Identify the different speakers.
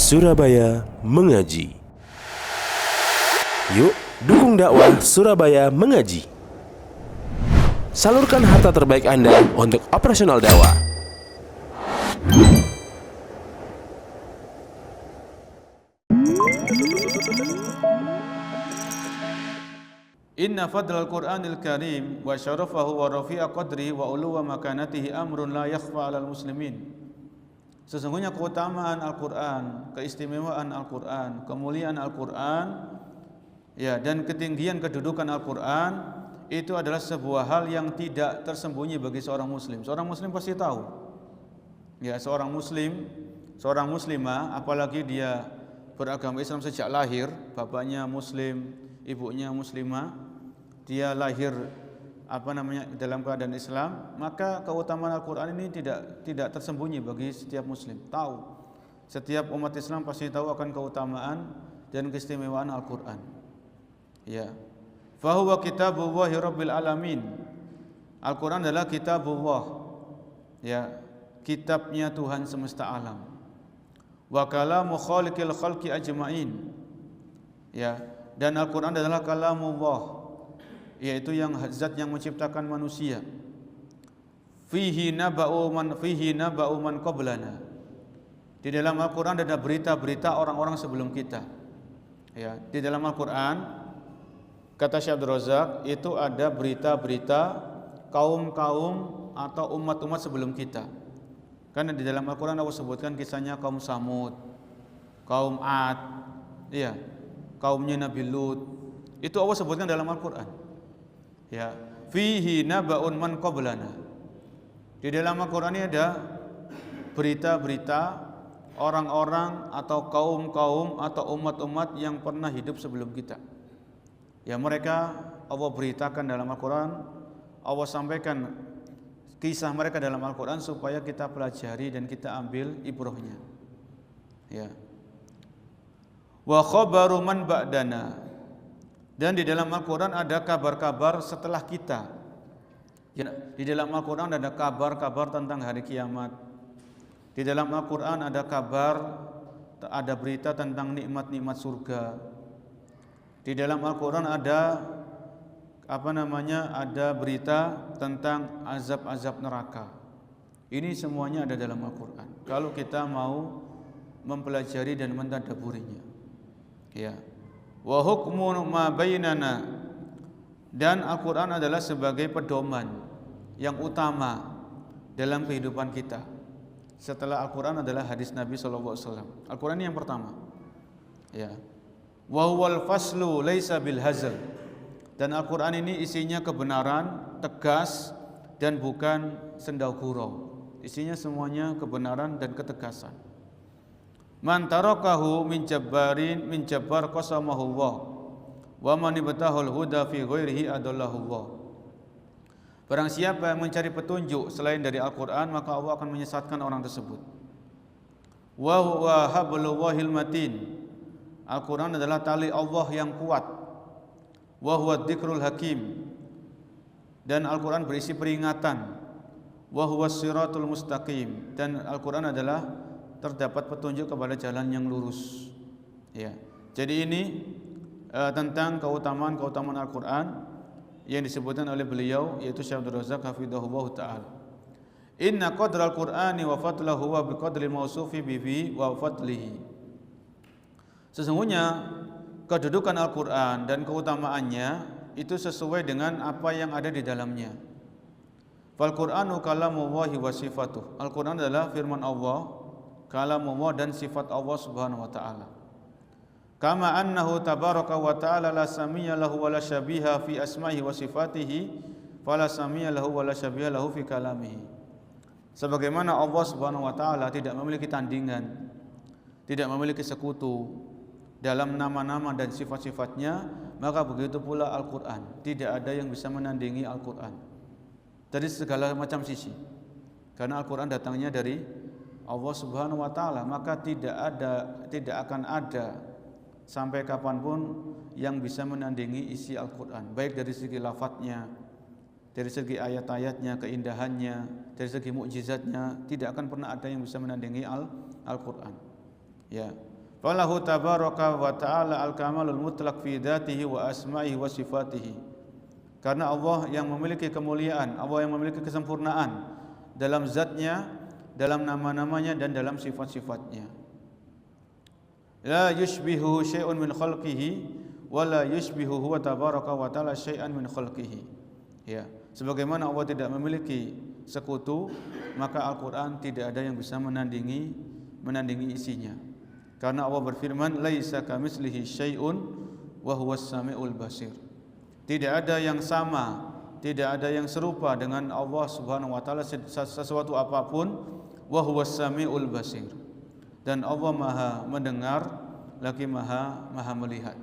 Speaker 1: Surabaya Mengaji. Yuk, dukung dakwah Surabaya Mengaji. Salurkan harta terbaik Anda untuk operasional dakwah.
Speaker 2: Inna fadlal Qur'anil Karim wa syarafahu wa rafi'a qadri wa uluwa makanatihi amrun la yakhfa 'alal muslimin. Sesungguhnya keutamaan Al-Qur'an, keistimewaan Al-Qur'an, kemuliaan Al-Qur'an, dan ketinggian kedudukan Al-Qur'an itu adalah sebuah hal yang tidak tersembunyi bagi seorang muslim. Seorang muslim pasti tahu. Seorang muslim, seorang muslimah, apalagi dia beragama Islam sejak lahir, bapaknya muslim, ibunya muslimah, dia lahir dalam keadaan Islam, maka keutamaan Al-Qur'an ini tidak tersembunyi bagi setiap muslim. Tahu. Setiap umat Islam pasti tahu akan keutamaan dan keistimewaan Al-Qur'an. Fa huwa kitabullahi rabbil alamin. Al-Qur'an adalah kitabullah. Kitabnya Tuhan semesta alam. Wa kalamu khaliqil khalqi ajmain. Dan Al-Qur'an adalah kalamullah, yaitu zat yang menciptakan manusia. Fihi naba'u man qablana. Di dalam Al-Qur'an ada berita-berita orang-orang sebelum kita. Di dalam Al-Qur'an, kata Syekh Abdul Razak, itu ada berita-berita kaum-kaum atau umat-umat sebelum kita. Karena di dalam Al-Qur'an Allah sebutkan kisahnya kaum Samud, kaum Ad, kaumnya Nabi Lut. Itu Allah sebutkan dalam Al-Qur'an. Fihi naba'un man qablana. Di dalam Al-Qur'an ini ada berita-berita orang-orang atau kaum-kaum atau umat-umat yang pernah hidup sebelum kita. Mereka Allah beritakan dalam Al-Qur'an, Allah sampaikan kisah mereka dalam Al-Qur'an supaya kita pelajari dan kita ambil ibrahnya. Wa khabaru man ba'dana. Dan di dalam Al-Qur'an ada kabar-kabar setelah kita. Di dalam Al-Qur'an ada kabar-kabar tentang hari kiamat. Di dalam Al-Qur'an ada berita tentang nikmat-nikmat surga. Di dalam Al-Qur'an ada berita tentang azab-azab neraka. Ini semuanya ada dalam Al-Qur'an. Kalau kita mau mempelajari dan mentadabburinya. Wa hukmu ma bainana. Dan Al-Qur'an adalah sebagai pedoman yang utama dalam kehidupan kita. Setelah Al-Qur'an adalah hadis Nabi sallallahu alaihi wasallam. Al-Qur'an ini yang pertama. Wa huwal faslu laisa bil hazl. Dan Al-Qur'an ini isinya kebenaran, tegas, dan bukan sendau gurau. Isinya semuanya kebenaran dan ketegasan. Man tarakahu min jabbar qasamahullah wa man ibtahul huda fi ghairihi adallahullah. Barang siapa yang mencari petunjuk selain dari Al-Qur'an, maka Allah akan menyesatkan orang tersebut. Wa huwa hablullahil matin. Al-Qur'an adalah tali Allah yang kuat. Wa huwa dzikrul hakim. Dan Al-Qur'an berisi peringatan. Wa huwas siratul mustaqim. Dan Al-Qur'an adalah terdapat petunjuk kepada jalan yang lurus. Jadi ini tentang keutamaan Al-Qur'an yang disebutkan oleh beliau, yaitu Syekh Abdul Razak hafizahullah taala. Inna qadral Qur'ani wa fadlahu wa biqadril mausufi bihi wa fadlihi. Sesungguhnya kedudukan Al-Qur'an dan keutamaannya itu sesuai dengan apa yang ada di dalamnya. Fal Qur'anu kalamullahi wa sifatuh. Al-Qur'an adalah firman Allah, kalamullah dan sifat Allah Subhanahu wa taala. Kama annahu tabaraka wa ta'ala la samiyya lahu wa la syabiha fi asma'ihi wa sifatihi, fala samiyya lahu wa la syabiha lahu fi kalamihi. Sebagaimana Allah Subhanahu wa taala tidak memiliki tandingan, tidak memiliki sekutu dalam nama-nama dan sifat-sifatnya, maka begitu pula Al-Qur'an. Tidak ada yang bisa menandingi Al-Qur'an dari segala macam sisi. Karena Al-Qur'an datangnya dari Allah Subhanahu wa taala, maka tidak akan ada sampai kapanpun yang bisa menandingi isi Al-Qur'an, baik dari segi lafadznya, dari segi ayat-ayatnya, keindahannya, dari segi mukjizatnya, tidak akan pernah ada yang bisa menandingi Al-Qur'an. Falahu tabaraka wa ta'ala al-kamalul mutlaq fi dzatihi wa asma'ihi wa sifatihi. Karena Allah yang memiliki kemuliaan, Allah yang memiliki kesempurnaan dalam zatnya, dalam nama-namanya dan dalam sifat-sifatnya. La yushbihu syai'un min khalqihi wa la yushbihu huwa tabaraka wa ta'ala syai'an min khalqihi. Ya, sebagaimana Allah tidak memiliki sekutu, maka Al-Qur'an tidak ada yang bisa menandingi isinya. Karena Allah berfirman, laisa kamitslihi syai'un wa huwas samiul basir. Tidak ada yang sama, tidak ada yang serupa dengan Allah Subhanahu wa taala sesuatu apapun, wa huwas samiul basir. Dan Allah Maha mendengar lagi Maha melihat.